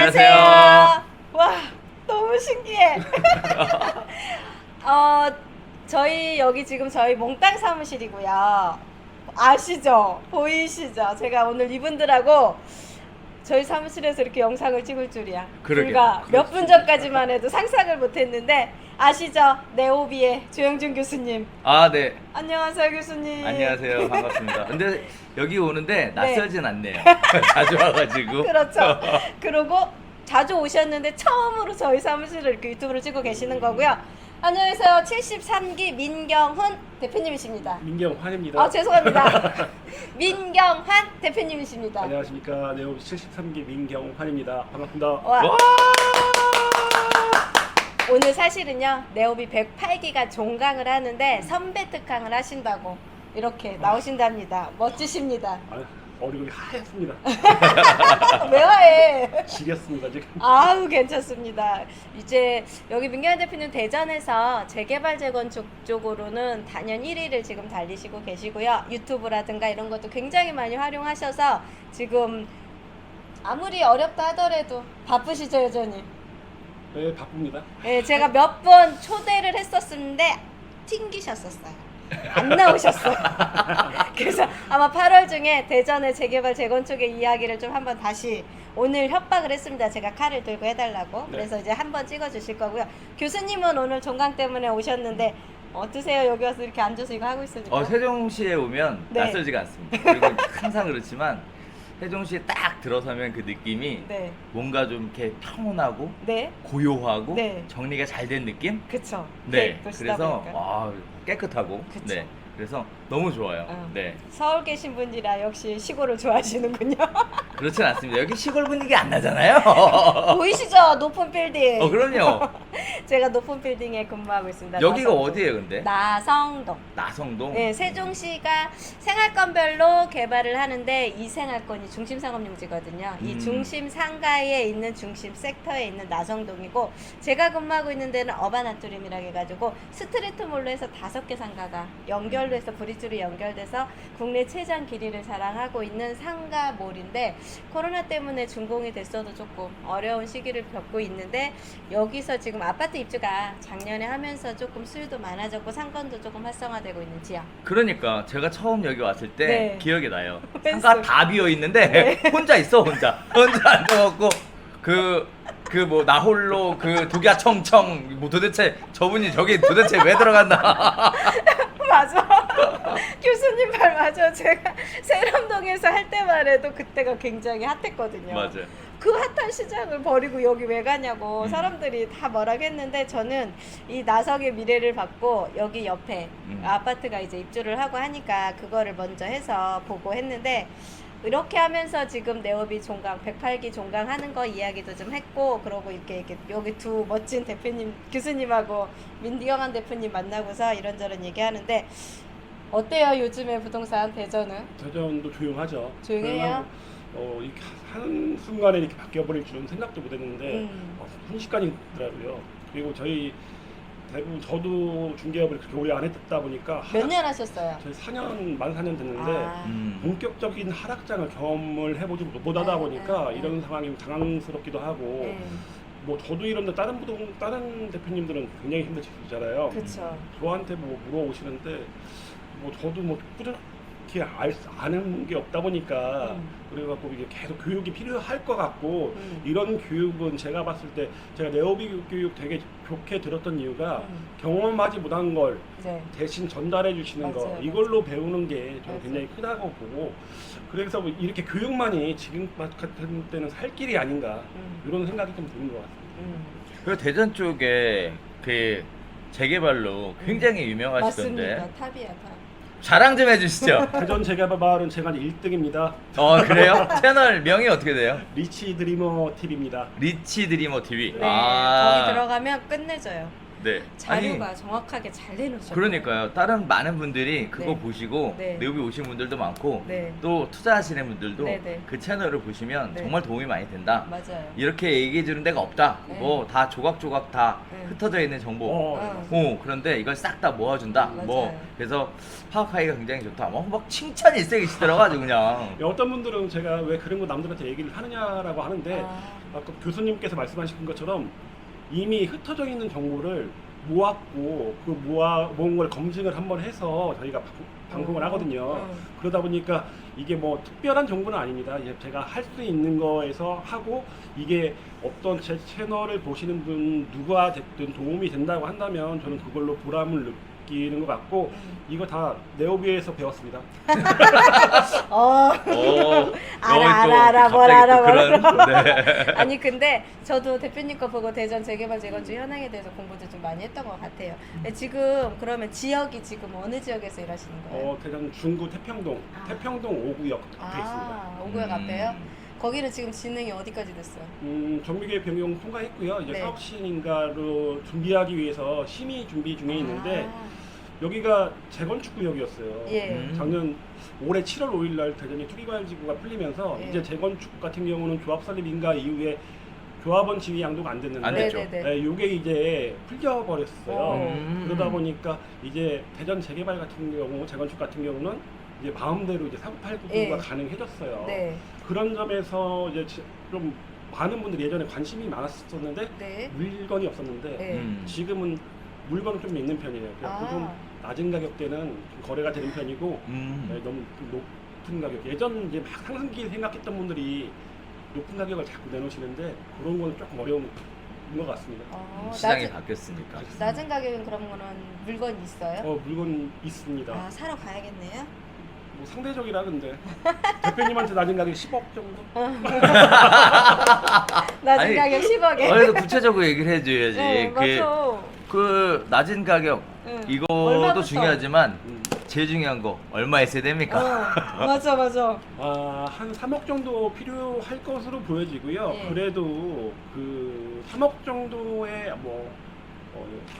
안녕하세요. 와, 너무 신기해. 저희 여기 지금 저희 몽땅 사무실이고요. 아시죠? 보이시죠? 제가 오늘 이분들하고 저희 사무실에서 이렇게 영상을 찍을 줄이야. 그러게요. 불과 몇 분 전까지만 해도 상상을 못했는데 아시죠? 네오비의 조영준 교수님. 아, 네. 안녕하세요, 교수님. 안녕하세요. 반갑습니다. 근데 여기 오는데 낯설진 않네요. 자주 와가지고. 그렇죠. 그리고 자주 오셨는데 처음으로 저희 사무실을 이렇게 유튜브를 찍고 계시는 거고요. 안녕하세요. 73기 민경훈 대표님이십니다. 민경환입니다. 아, 죄송합니다. 민경환 대표님이십니다. 안녕하십니까. 네오 73기 민경환입니다. 반갑습니다. 와. 오늘 사실은요, 네오비 108기가 종강을 하는데 선배 특강을 하신다고 이렇게 나오신답니다. 멋지십니다. 아, 얼굴이 하얗습니다. 왜 화해? 지렸습니다 지금. 아우, 괜찮습니다. 이제 여기 민경환 대표님 대전에서 재개발 재건축 쪽으로는 단연 1위를 지금 달리시고 계시고요. 유튜브라든가 이런 것도 굉장히 많이 활용하셔서 지금 아무리 어렵다 하더라도 바쁘시죠, 여전히? 네, 바쁩니다. 예, 제가 몇 번 초대를 했었는데 튕기셨었어요. 안 나오셨어요. 그래서 아마 8월 중에 대전의 재개발 재건축의 이야기를 좀 한번 다시 오늘 협박을 했습니다. 제가 칼을 들고 해달라고. 네. 그래서 이제 한번 찍어주실 거고요. 교수님은 오늘 종강 때문에 오셨는데 어떠세요? 여기 와서 이렇게 앉아서 이거 하고 있으니까. 세종시에 오면 네. 낯설지가 않습니다. 그리고 항상 그렇지만 세종시에 딱 들어서면 그 느낌이 네, 뭔가 좀 이렇게 평온하고 네, 고요하고 네. 정리가 잘 된 느낌? 그쵸. 네. 도시다 그래서 보니까. 깨끗하고. 그쵸. 네. 그래서 너무 좋아요. 어. 네. 서울 계신 분이라 역시 시골을 좋아하시는군요. 그렇진 않습니다. 여기 시골 분위기 안 나잖아요. 보이시죠? 높은 빌딩. 그럼요. 제가 높은 빌딩에 근무하고 있습니다. 여기가 나성동. 어디예요, 근데? 나성동. 나성동. 네, 세종시가 생활권별로 개발을 하는데 이 생활권이 중심 상업용지거든요. 이 중심 상가에 있는 중심 섹터에 있는 나성동이고, 제가 근무하고 있는 데는 어바나투림이라 해가지고 스트리트몰로 해서 5개 상가가 연결로 해서 브릿지로 연결돼서 국내 최장 길이를 자랑하고 있는 상가몰인데, 코로나 때문에 준공이 됐어도 조금 어려운 시기를 겪고 있는데, 여기서 지금 아파트 입주가 작년에 하면서 조금 수요도 많아졌고 상권도 조금 활성화되고 있는 지역. 그러니까 제가 처음 여기 왔을 때 네. 기억이 나요. 펜스. 상가 다 비어 있는데 네. 혼자 있어, 혼자 앉아갖고 뭐 나 홀로 독야 청청 뭐 도대체 저분이 저기 도대체 왜 들어갔나? 맞아. 교수님 말 맞아. 제가 세람동에서 할 때만 해도 그때가 굉장히 핫했거든요. 맞아요. 그 핫한 시장을 버리고 여기 왜 가냐고 음. 사람들이 다 뭐라고 했는데, 저는 이 나성의 미래를 받고 여기 옆에 아파트가 이제 입주를 하고 하니까 그거를 먼저 해서 보고 했는데, 이렇게 하면서 지금 네오비 종강 108기 종강 하는 거 이야기도 좀 했고, 그러고 이렇게 여기 두 멋진 대표님, 교수님하고 민경환 대표님 만나고서 이런저런 얘기하는데, 어때요 요즘에 부동산 대전은? 대전도 조용하죠. 조용해요? 이렇게 한 순간에 이렇게 바뀌어버릴 줄은 생각도 못했는데 순식간이더라고요. 그리고 저희 대부분 저도 중개업을 그렇게 오래 안 했다 보니까 몇 년 하셨어요? 저희 4년 만 4년 됐는데 아. 본격적인 하락장을 경험을 해보지 못하다 보니까 네. 이런 상황이 당황스럽기도 하고 뭐 저도 이런데 다른 대표님들은 굉장히 힘드시잖아요. 그쵸. 저한테 뭐 물어오시는데 뭐 저도 뭐 그렇게 아는 게 없다 보니까 그래갖고 이게 계속 교육이 필요할 것 같고 이런 교육은 제가 봤을 때 제가 네오비 교육 되게 좋게 들었던 이유가 경험하지 못한 걸 네. 대신 전달해 주시는 거 맞아요, 이걸로 배우는 게 저는 맞아요. 굉장히 크다고 보고, 그래서 뭐 이렇게 교육만이 지금 같은 때는 살 길이 아닌가 이런 생각이 좀 드는 것 같습니다. 그리고 대전 쪽에 그 재개발로 굉장히 유명하시던데 맞습니다. 탑이야, 탑. 자랑 좀 해주시죠. 대전 재개발은 제가 1등입니다. 그래요? 채널 명이 어떻게 돼요? 리치 드리머 TV입니다. 리치 드리머 TV. 네, 거기 들어가면 끝내줘요. 네. 자료가 정확하게 잘 내놓으셨어요. 그러니까요. 다른 많은 분들이 그거 네. 보시고 네. 네오비 오신 분들도 많고 네. 또 투자하시는 분들도 네, 네. 그 채널을 보시면 네. 정말 도움이 많이 된다. 맞아요. 이렇게 얘기해 주는 데가 없다. 네. 뭐 다 조각조각 다 네. 흩어져 있는 정보. 그런데 이걸 싹 다 모아준다. 맞아요. 뭐 그래서 파악하기가 굉장히 좋다. 막 칭찬이 일색이시더라고요, 그냥. 어떤 분들은 제가 왜 그런 거 남들한테 얘기를 하느냐라고 하는데 아. 아까 교수님께서 말씀하신 것처럼 이미 흩어져 있는 정보를 모았고 그 모은 걸 검증을 한번 해서 저희가 방송을 하거든요. 그러다 보니까 이게 뭐 특별한 정보는 아닙니다. 이제 제가 할 수 있는 거에서 하고 이게 어떤 제 채널을 보시는 분 누가 됐든 도움이 된다고 한다면 저는 그걸로 보람을 느끼는 것 같고 이거 다 네오비에서 배웠습니다. 알아, 뭘 알아. 네. 아니 근데 저도 대표님 거 보고 대전 재개발 재건축 현황에 대해서 공부도 좀 많이 했던 것 같아요. 근데 지금 그러면 지역이 지금 어느 지역에서 일하시는 거예요? 대전 중구 태평동, 태평동 5구역 앞에 있습니다. 5구역 앞에요? 거기는 지금 진행이 어디까지 됐어요? 정비계획 변경 통과했고요. 이제 네. 사업 시행인가로 준비하기 위해서 심의 준비 중에 있는데 여기가 재건축 구역이었어요. 예. 작년 올해 7월 5일 날 대전이 투기과열지구가 풀리면서 예. 이제 재건축 같은 경우는 조합 설립 인가 이후에 조합원 지위 양도가 안 됐는데 안 됐죠. 네네네. 요게 이제 풀려버렸어요. 그러다 보니까 이제 대전 재개발 같은 경우 재건축 같은 경우는 이제 마음대로 이제 389가 예. 가능해졌어요. 네. 그런 점에서 이제 좀 많은 분들이 예전에 관심이 많았었는데 네. 물건이 없었는데 네. 지금은 물건은 좀 있는 편이에요. 그래서 좀 낮은 가격대는 좀 거래가 되는 편이고 네, 너무 높은 가격. 예전 이제 막 상승기 생각했던 분들이 높은 가격을 자꾸 내놓으시는데 그런 건 조금 어려운 것 같습니다. 시장이 바뀌었으니까. 낮은 가격은 그런 거는 물건이 있어요? 물건 있습니다. 사러 가야겠네요. 뭐 상대적이라 근데 대표님한테 낮은 가격 10억 정도? 낮은 아니, 가격 10억에. 그래도 구체적으로 얘기를 해줘야지. 네, 맞아. 그 낮은 가격 이것도 얼마부터? 중요하지만 제일 중요한 거 얼마 있어야 됩니까? 맞아. 한 3억 정도 필요할 것으로 보여지고요. 예. 그래도 그 3억 정도의 뭐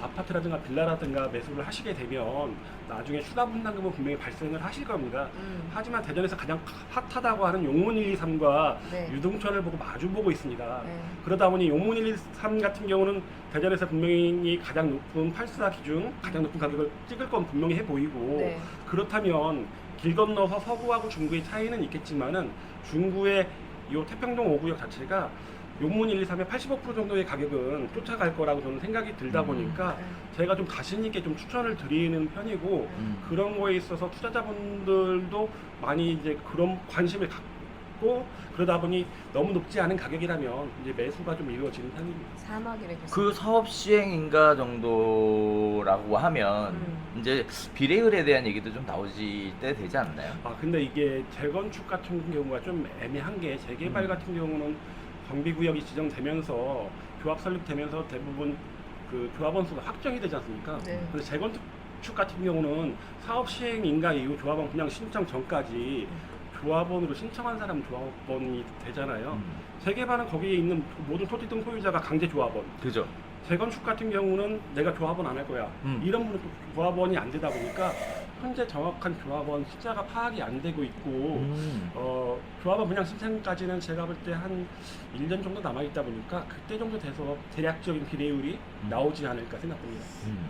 아파트라든가 빌라라든가 매수를 하시게 되면 나중에 추가 분담금은 분명히 발생을 하실 겁니다. 하지만 대전에서 가장 핫하다고 하는 용문 123과 네. 유동천을 보고 마주보고 있습니다. 네. 그러다 보니 용문 123 같은 경우는 대전에서 분명히 가장 높은 8수다 기준 가장 높은 가격을 찍을 건 분명히 해 보이고 네. 그렇다면 길 건너서 서구하고 중구의 차이는 있겠지만은 중구의 이 태평동 5구역 자체가 용문 123의 85% 정도의 가격은 쫓아갈 거라고 저는 생각이 들다 보니까 제가 좀 자신 있게 좀 추천을 드리는 편이고 그런 거에 있어서 투자자분들도 많이 이제 그런 관심을 갖고 그러다 보니 너무 높지 않은 가격이라면 이제 매수가 좀 이루어지는 편입니다. 3억이래. 그 사업 시행인가 정도라고 하면 이제 비례율에 대한 얘기도 좀 나오지 때 되지 않나요? 근데 이게 재건축 같은 경우가 좀 애매한 게 재개발 같은 경우는 정비구역이 지정되면서 조합 설립되면서 대부분 그 조합원 수가 확정이 되지 않습니까? 네. 그래서 재건축 같은 경우는 사업 시행 인가 이후 조합원 그냥 신청 전까지 조합원으로 신청한 사람 조합원이 되잖아요. 재개발은 거기에 있는 모든 토지 등 소유자가 강제 조합원. 그죠? 재건축 같은 경우는 내가 조합원 안 할 거야. 이런 분은 또 조합원이 안 되다 보니까 현재 정확한 조합원 숫자가 파악이 안 되고 있고 조합원 분양 신청까지는 제가 볼 때 한 1년 정도 남아있다 보니까 그때 정도 돼서 대략적인 비례율이 나오지 않을까 생각합니다.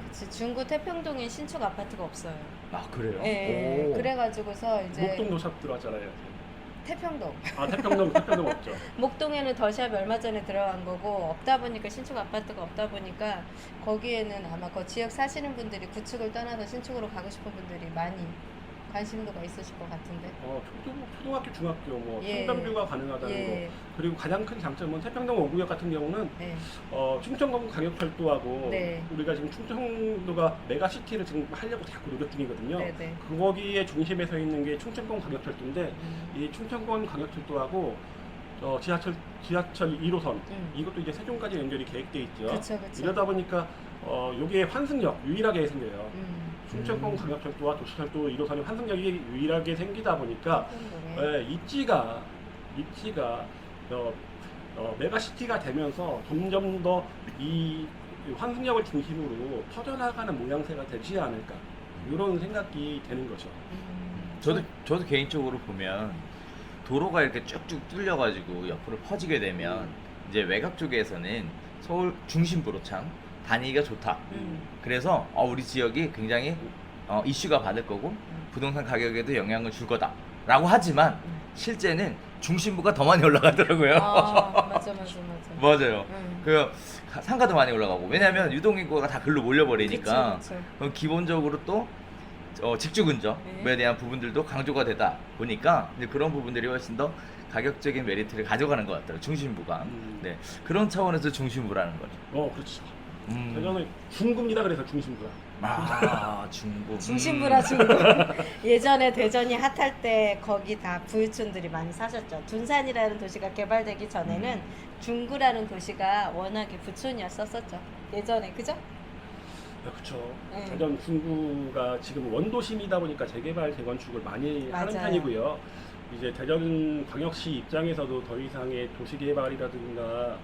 그치, 중구 태평동에 신축 아파트가 없어요. 아 그래요? 네. 오. 그래가지고서 이제 목동도 샵 들어왔잖아요. 태평동. 태평동 없죠. 목동에는 더샵이 얼마 전에 들어간 거고 없다 보니까 신축 아파트가 없다 보니까 거기에는 아마 그 지역 사시는 분들이 구축을 떠나서 신축으로 가고 싶은 분들이 많이 관심도가 있으실 것 같은데. 초등학교, 중학교 뭐 예. 상담료가 가능하다는 예. 거. 그리고 가장 큰 장점은 태평동 5구역 같은 경우는 네. 충청권 광역철도하고 네. 우리가 지금 충청도가 메가시티를 지금 하려고 자꾸 노력 중이거든요. 네네. 거기에 중심에 서 있는 게 충청권 광역철도인데 이 충청권 광역철도하고 지하철 1호선 이것도 이제 세종까지 연결이 계획돼 있죠. 그쵸. 이러다 보니까 요게 환승역 유일하게 생겨요. 충청권 광역철도와 도시철도 1호선이 환승역이 유일하게 생기다 보니까 입지가 메가시티가 되면서 점점 더 이 이 환승역을 중심으로 퍼져나가는 모양새가 되지 않을까 이런 생각이 되는 거죠. 저도 개인적으로 보면 도로가 이렇게 쭉쭉 뚫려가지고 옆으로 퍼지게 되면 이제 외곽 쪽에서는 서울 중심부로 참 다니기가 좋다. 그래서 우리 지역이 굉장히 이슈가 받을 거고 부동산 가격에도 영향을 줄 거다라고 하지만 실제는 중심부가 더 많이 올라가더라고요. 맞아. 맞아요. 그 상가도 많이 올라가고 왜냐하면 유동인구가 다 글로 몰려버리니까 그쵸. 그럼 기본적으로 또 직주 근접에 대한 부분들도 강조가 되다 보니까 이제 그런 부분들이 훨씬 더 가격적인 메리트를 가져가는 것 같더라고요. 중심부가. 네, 그런 차원에서 중심부라는 거죠. 그렇죠. 대전은 중구입니다. 그래서 중심부가. 중구. 중심부라 중구. 예전에 대전이 핫할 때 거기 다 부유층들이 많이 사셨죠. 둔산이라는 도시가 개발되기 전에는 중구라는 도시가 워낙에 부촌이었었죠. 예전에 그죠? 그렇죠. 네. 대전 중구가 지금 원도심이다 보니까 재개발 재건축을 많이 하는 맞아요. 편이고요. 이제 대전 광역시 입장에서도 더 이상의 도시 개발이라든가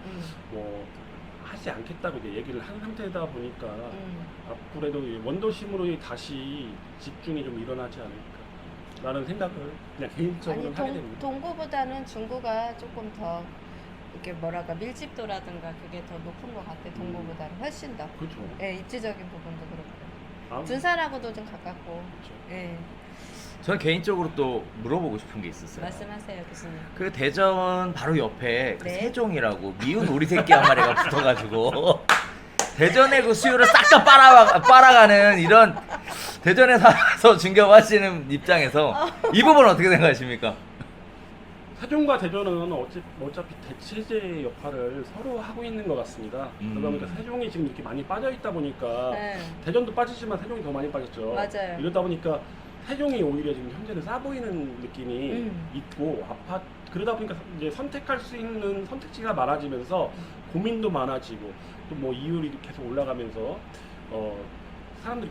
뭐 하지 않겠다고 이제 얘기를 한 상태다 보니까 앞으로도 이 원도심으로 다시 집중이 좀 일어나지 않을까라는 생각을 그냥 개인적으로 아니 하게 됩니다. 동구보다는 중구가 조금 더 이렇게 뭐랄까 밀집도라든가 그게 더 높은 것 같아. 동구보다는 훨씬 더. 그렇죠. 예, 입지적인 부분도 그렇고. 아무- 둔산하고도 좀 가깝고. 그렇죠. 예, 저는 개인적으로 또 물어보고 싶은 게 있었어요. 말씀하세요, 교수님. 그 대전 바로 옆에 그 네. 세종이라고 미운 오리 새끼 한 마리가 붙어가지고 대전의 그 수요를 싹 다 빨아가는 이런 대전에 살아서 중개하시는 입장에서 이 부분 어떻게 생각하십니까? 세종과 대전은 어차피 대체제 역할을 서로 하고 있는 것 같습니다. 그러다 보니까 세종이 지금 이렇게 많이 빠져 있다 보니까 네. 대전도 빠지지만 세종이 더 많이 빠졌죠. 맞아요. 이러다 보니까 세종이 오히려 지금 현재는 싸 보이는 느낌이 있고 그러다 보니까 이제 선택할 수 있는 선택지가 많아지면서 고민도 많아지고 또 뭐 이율이 계속 올라가면서 사람들이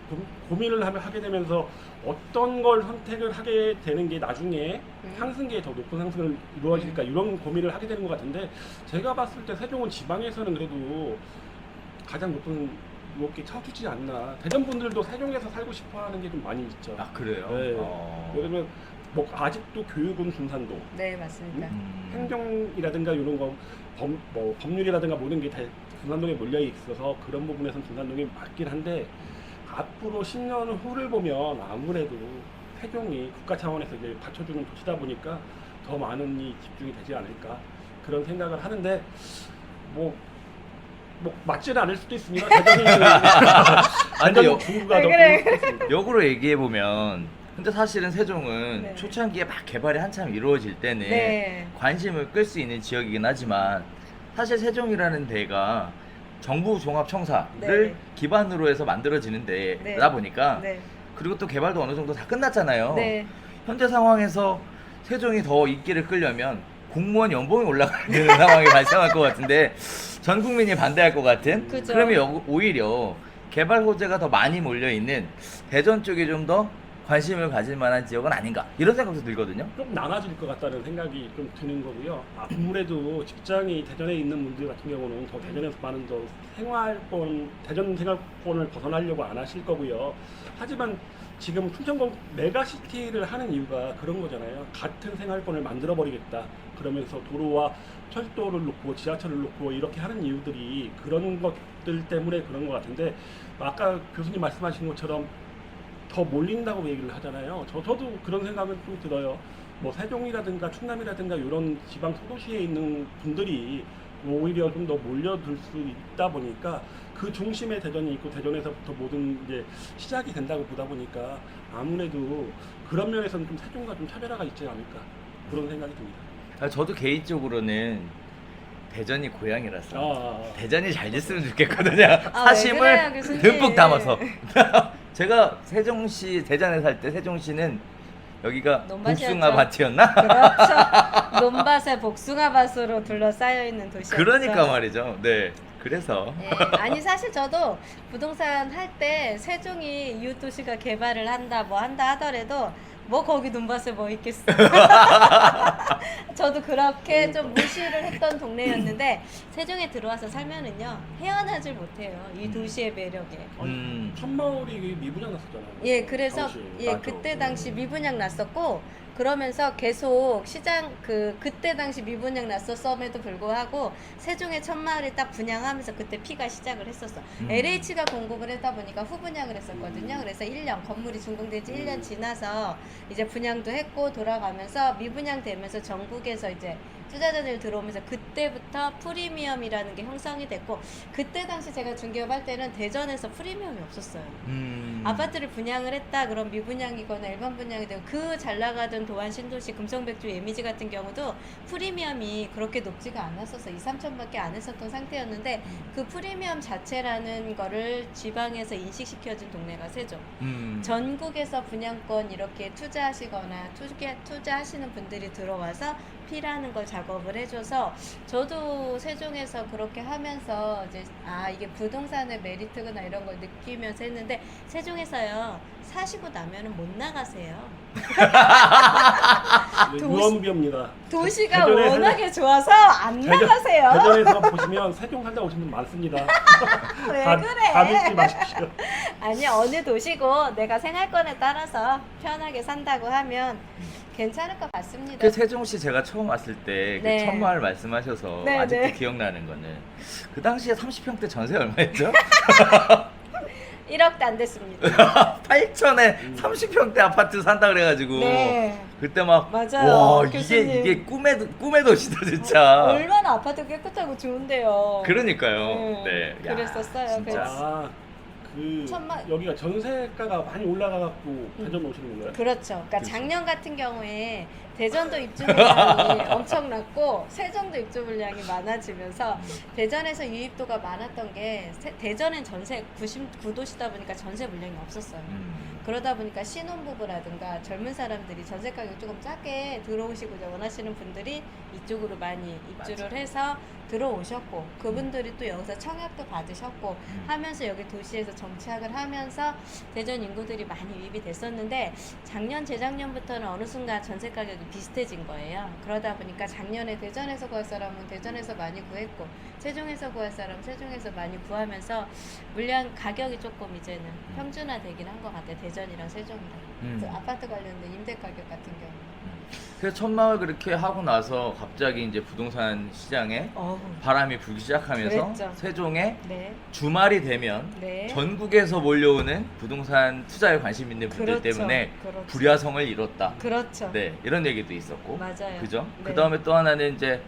고민을 하게 되면서 어떤 걸 선택을 하게 되는 게 나중에 상승기에 더 높은 상승을 이루어질까 이런 고민을 하게 되는 것 같은데 제가 봤을 때 세종은 지방에서는 그래도 가장 높게 쳐주지 않나. 대전 분들도 세종에서 살고 싶어하는 게 좀 많이 있죠. 그래요? 네. 왜냐면 뭐 아직도 교육은 둔산동, 네, 맞습니다. 행정이라든가 이런 거 법률이라든가 모든 게 다 둔산동에 몰려 있어서 그런 부분에서는 둔산동이 맞긴 한데 앞으로 10년 후를 보면 아무래도 세종이 국가 차원에서 이제 받쳐주는 도시다 보니까 더 많은 이 집중이 되지 않을까 그런 생각을 하는데 뭐 맞지는 않을 수도 있습니다. 대전이 대전 중구가 더 그래. 좋을 수도 있습니다. 역으로 얘기해 보면 근데 사실은 세종은 네. 초창기에 막 개발이 한참 이루어질 때는 네. 관심을 끌 수 있는 지역이긴 하지만 사실 세종이라는 데가 정부 종합청사를 네. 기반으로 해서 만들어지는 데다 네. 보니까 네. 그리고 또 개발도 어느 정도 다 끝났잖아요. 네. 현재 상황에서 세종이 더 인기를 끌려면 공무원 연봉이 올라가는 상황이 발생할 것 같은데 전 국민이 반대할 것 같은 그죠. 그러면 오히려 개발 호재가 더 많이 몰려있는 대전 쪽이 좀 더 관심을 가질 만한 지역은 아닌가 이런 생각도 들거든요. 좀 나눠질 것 같다는 생각이 좀 드는 거고요. 아무래도 직장이 대전에 있는 분들 같은 경우는 더 대전에서 많은 더 대전 생활권을 벗어나려고 안 하실 거고요. 하지만 지금 충청권 메가시티를 하는 이유가 그런 거잖아요. 같은 생활권을 만들어 버리겠다. 그러면서 도로와 철도를 놓고 지하철을 놓고 이렇게 하는 이유들이 그런 것들 때문에 그런 것 같은데 아까 교수님 말씀하신 것처럼 더 몰린다고 얘기를 하잖아요. 저도 그런 생각은 좀 들어요. 뭐 세종이라든가 충남이라든가 이런 지방 소도시에 있는 분들이 오히려 좀 더 몰려들 수 있다 보니까 그 중심에 대전이 있고 대전에서부터 모든 이제 시작이 된다고 보다 보니까 아무래도 그런 면에서는 좀 세종과 좀 차별화가 있지 않을까 그런 생각이 듭니다. 저도 개인적으로는 대전이 고향이라서 아. 대전이 잘 됐으면 좋겠거든요. 왜 사심을 그래요, 교수님? 듬뿍 담아서. 제가 세종시 대전에 살 때 세종시는 여기가 논밭이었죠. 복숭아 밭이었나? 그렇죠. 논밭에 복숭아밭으로 둘러싸여 있는 도시였죠. 그러니까 말이죠. 네. 그래서 예, 아니 사실 저도 부동산 할 때 세종이 이웃 도시가 개발을 한다 뭐 한다 하더라도 뭐 거기 눈밭에 뭐 있겠어. 저도 그렇게 좀 무시를 했던 동네였는데 세종에 들어와서 살면은요 헤어나질 못해요. 이 도시의 매력에. 천마을이 미분양 났었잖아요. 예, 그래서 당시. 예 맞아. 그때 당시 미분양 났었고 그러면서 계속 시장 그때 당시 미분양 났었음에도 불구하고 세종의 천마을을 딱 분양하면서 그때 피가 시작을 했었어. LH가 공급을 했다 보니까 후분양을 했었거든요. 그래서 1년 건물이 준공된 지 1년 지나서 이제 분양도 했고 돌아가면서 미분양 되면서 전국에서 이제 투자자들 들어오면서 그때부터 프리미엄이라는 게 형성이 됐고 그때 당시 제가 중개업할 때는 대전에서 프리미엄이 없었어요. 아파트를 분양을 했다 그럼 미분양이거나 일반 분양이 되고 그 잘 나가던 도안 신도시 금성백주 예미지 같은 경우도 프리미엄이 그렇게 높지가 않았었어. 2, 3천밖에 안 했었던 상태였는데 그 프리미엄 자체라는 거를 지방에서 인식시켜준 동네가 세종. 전국에서 분양권 이렇게 투자하시거나 투자하시는 분들이 들어와서 피라는 걸 작업을 해줘서 저도 세종에서 그렇게 하면서 이제 이게 부동산의 메리트구나 이런 걸 느끼면서 했는데 세종에서요 사시고 나면은 못 나가세요. 유언비어입니다. 도시가 대전에 워낙에 좋아서 안 나가세요. 대전에서 보시면 세종 살다 오신 분 많습니다. 왜 다 그래? 믿지 마십시오. 아니 어느 도시고 내가 생활권에 따라서 편하게 산다고 하면 괜찮을 것 같습니다. 그 세종시 제가 처음 왔을 때 그 네. 천마을 말씀하셔서 네, 아직도 네. 기억나는 거는 그 당시에 30평대 전세 얼마였죠? 1억도 안 됐습니다. 8천에 30평대 아파트 산다 그래가지고 네. 그때 막 맞아요, 와 교수님. 이게 꿈의 도시다 진짜. 얼마나 아파트 깨끗하고 좋은데요. 그러니까요. 네. 야, 그랬었어요. 진짜. 그래서. 그 천만- 여기가 전세가가 많이 올라가갖고 대전 오시는 건가요? 그렇죠. 그러니까 그렇죠. 작년 같은 경우에 대전도 입주 물량이 엄청났고 세종도 입주 물량이 많아지면서 대전에서 유입도가 많았던 게 대전은 전세 99도시다 보니까 전세 물량이 없었어요. 그러다 보니까 신혼부부라든가 젊은 사람들이 전세 가격 조금 작게 들어오시고자 원하시는 분들이 이쪽으로 많이 입주를 맞아. 해서 들어오셨고 그분들이 또 여기서 청약도 받으셨고 하면서 여기 도시에서 정착을 하면서 대전 인구들이 많이 유입이 됐었는데 작년 재작년부터는 어느 순간 전세 가격이 비슷해진 거예요. 그러다 보니까 작년에 대전에서 구할 사람은 대전에서 많이 구했고 세종에서 구할 사람은 세종에서 많이 구하면서 물량 가격이 조금 이제는 평준화되긴 한 것 같아요. 대전이랑 세종이랑 그 아파트 관련된 임대 가격 같은 경우. 그래서 천마을 그렇게 하고 나서 갑자기 이제 부동산 시장에 바람이 불기 시작하면서 그랬죠. 세종에 네. 주말이 되면 네. 전국에서 몰려오는 부동산 투자에 관심 있는 분들 그렇죠. 때문에 그렇죠. 불야성을 이뤘다. 그렇죠. 네, 이런 얘기도 있었고. 맞아요. 그죠? 네. 그 다음에 또 하나는 이제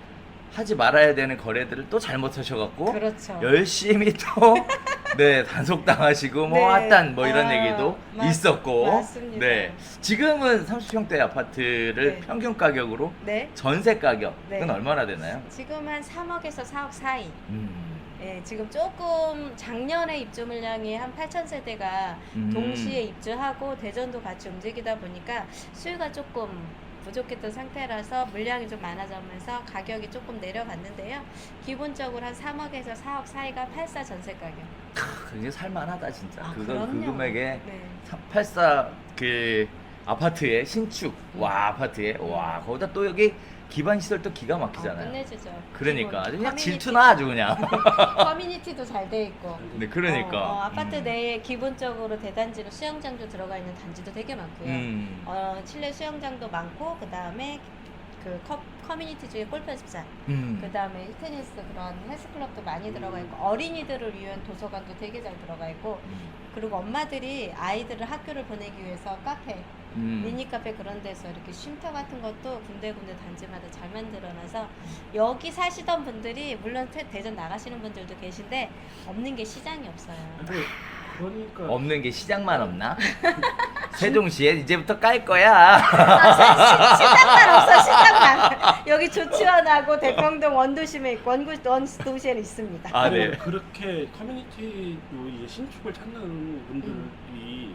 하지 말아야 되는 거래들을 또 잘못하셔갖고 그렇죠. 열심히 또 네, 단속당하시고 뭐 네. 하단 뭐 이런 얘기도 있었고. 맞습니다. 네. 지금은 30평대 아파트를 네. 평균 가격으로 네. 전세 가격은 네. 얼마나 되나요? 지금 한 3억에서 4억 사이. 예, 지금 조금 작년에 입주 물량이 한 8천 세대가 동시에 입주하고 대전도 같이 움직이다 보니까 수요가 조금 부족했던 상태라서 물량이 좀 많아지면서 가격이 조금 내려갔는데요. 기본적으로 한 3억에서 4억 사이가 84 전세 가격. 그게 살만하다 진짜. 그 그럼요. 금액에 네. 84 그 아파트에 신축 와 아파트에 와 거기다 또 여기 기반 시설도 기가 막히잖아요. 끝내주죠. 그러니까 아주 그냥 커뮤니티. 질투나 아주 그냥. 커뮤니티도 잘 돼 있고. 네, 그러니까. 아파트 내에 기본적으로 대단지로 수영장도 들어가 있는 단지도 되게 많고요. 실내 수영장도 많고 그 다음에 그 커뮤니티 중에 골프 연습장, 그 다음에 테니스 그런 헬스클럽도 많이 들어가 있고 어린이들을 위한 도서관도 되게 잘 들어가 있고 그리고 엄마들이 아이들을 학교를 보내기 위해서 카페, 미니 카페 그런 데서 이렇게 쉼터 같은 것도 군데군데 단지마다 잘 만들어놔서 여기 사시던 분들이 물론 대전 나가시는 분들도 계신데 없는 게 시장이 없어요. 근데 그러니까 없는 게 시장만 없나? 세종시에 이제부터 깔 거야. 시장만 없어 시장만. 여기 조치원하고 대평동 원도심에 있고 원도시에는 있습니다. 아, 네. 그렇게 커뮤니티로 이제 신축을 찾는 분들이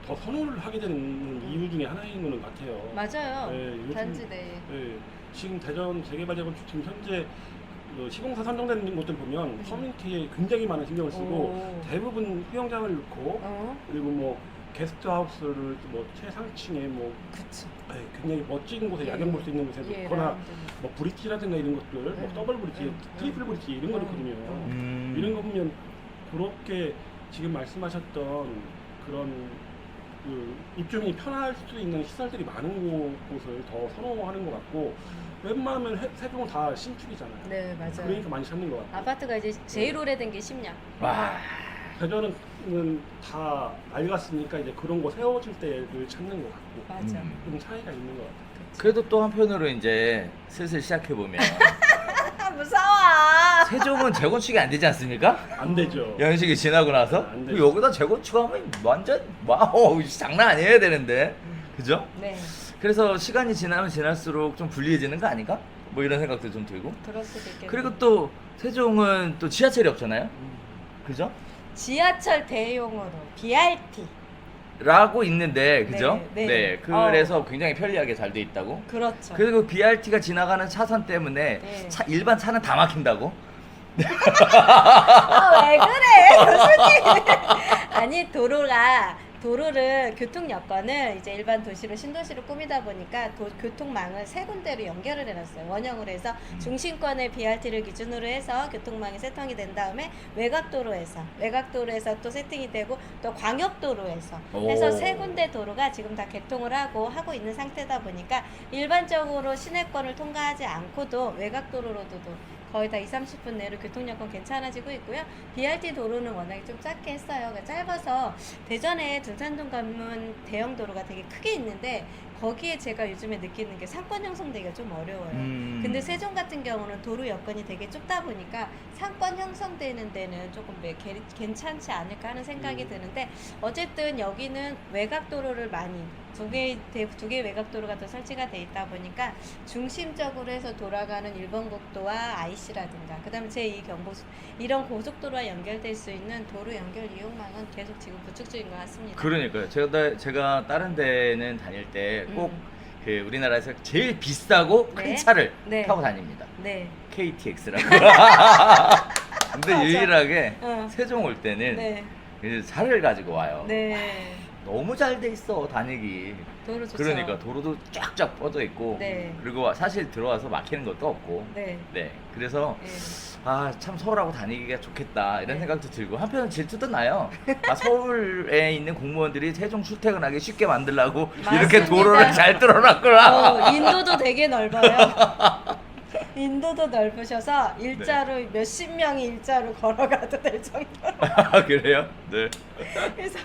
더 선호를 하게 되는 이유 중에 하나인 거는 같아요. 맞아요. 네, 요즘- 단지 내에. 네, 지금 대전 재개발재건축 지금 현재 시공사 선정되는 곳들 보면 커뮤니티에 굉장히 많은 신경을 쓰고 오. 대부분 수영장을 넣고 그리고 뭐 게스트하우스를 뭐 최상층에 뭐 그치. 굉장히 멋진 곳에 예. 야경 볼 수 있는 곳에 예, 있거나 라운드. 뭐 브릿지라든가 이런 것들, 뭐 더블 브릿지, 트리플 브릿지 이런 거 있거든요. 이런 거 보면 그렇게 지금 말씀하셨던 그런 그 입주민이 편할 수 있는 시설들이 많은 곳을 더 선호하는 것 같고 웬만하면 세종은 다 신축이잖아요. 네, 맞아요. 그러니까 많이 찾는 것 같고 아파트가 이제 제일 오래된 게 10년. 와. 대전은 다 낡았으니까 이제 그런 거 세워질 때를 찾는 것 같고 맞아. 좀 차이가 있는 것 같아요. 그래도 또 한편으로 이제 슬슬 시작해 보면 아, 무서워. 세종은 재건축이 안 되지 않습니까? 안 되죠. 연식이 지나고 나서 안 되죠. 여기다 재건축하면 완전 와우 장난 아니어야 되는데 그죠? 네, 그래서 시간이 지나면 지날수록 좀 불리해지는 거 아닌가? 뭐 이런 생각도 좀 들고 그럴 수도 있겠네. 그리고 또 세종은 또 지하철이 없잖아요 그죠? 지하철 대용으로 BRT. 라고 있는데 그죠? 네, 네, 네. 그래서 굉장히 편리하게 잘 돼 있다고 그렇죠. 그리고 BRT가 지나가는 차선 때문에 네. 일반 차는 다 막힌다고? 아, 왜 그래, 교수님? 아니, 도로를 교통 여건을 이제 일반 도시로 신도시로 꾸미다 보니까 교통망을 세 군데로 연결을 해놨어요. 원형으로 해서 중심권의 BRT를 기준으로 해서 교통망이 세팅이 된 다음에 외곽도로에서 또 세팅이 되고 또 광역도로에서 해서 오. 세 군데 도로가 지금 다 개통을 하고 있는 상태다 보니까 일반적으로 시내권을 통과하지 않고도 외곽도로로도 거의 다 20-30분 내로 교통여건 괜찮아지고 있고요. BRT 도로는 워낙에 좀 작게 했어요. 그러니까 짧아서 대전에 둔산동 가면 대형 도로가 되게 크게 있는데 거기에 제가 요즘에 느끼는 게 상권 형성되기가 좀 어려워요. 근데 세종 같은 경우는 도로 여건이 되게 좁다 보니까 상권 형성되는 데는 조금 괜찮지 않을까 하는 생각이 드는데 어쨌든 여기는 외곽도로를 많이 두 개 외곽도로가 더 설치가 돼 있다 보니까 중심적으로 해서 돌아가는 일본국도와 IC라든가 그다음에 제2 경부고속 이런 고속도로와 연결될 수 있는 도로 연결 이용망은 계속 지금 구축 중인 것 같습니다. 그러니까요. 제가 다른 데는 다닐 때 꼭 그 우리나라에서 제일 비싸고 큰 네. 차를 네. 타고 다닙니다. 네. KTX라고. 근데 맞아. 유일하게 어. 세종 올 때는 네. 이제 차를 가지고 와요. 네. 너무 잘 돼 있어 다니기. 도로 좋죠. 그러니까 도로도 쫙쫙 뻗어 있고 네. 그리고 사실 들어와서 막히는 것도 없고. 네. 네. 그래서 네. 참 서울하고 다니기가 좋겠다 이런 네. 생각도 들고 한편은 질투도 나요. 서울에 있는 공무원들이 세종 출퇴근하기 쉽게 만들려고 이렇게 맞습니다. 도로를 잘 뚫어놨구나. 인도도 되게 넓어요. 인도도 넓으셔서 일자로 몇십 명이 일자로 걸어가도 될 정도로. 그래요? 네. 그래서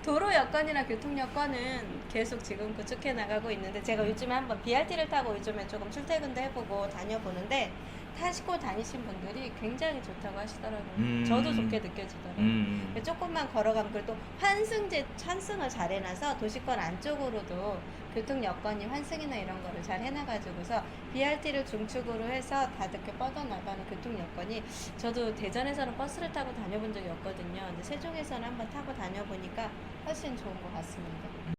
도로 여건이나 교통 여건은 계속 지금 구축해 나가고 있는데 제가 요즘에 한번 BRT를 타고 요즘에 조금 출퇴근도 해보고 다녀보는데 타시고 다니신 분들이 굉장히 좋다고 하시더라고요. 저도 좋게 느껴지더라고요. 조금만 걸어가면 그래도 환승을 잘 해놔서 도시권 안쪽으로도 교통 여건이 환승이나 이런 거를 잘 해놔가지고서 BRT를 중축으로 해서 다득게 뻗어나가는 교통 여건이 저도 대전에서는 버스를 타고 다녀본 적이 없거든요. 근데 세종에서는 한번 타고 다녀보니까 훨씬 좋은 것 같습니다.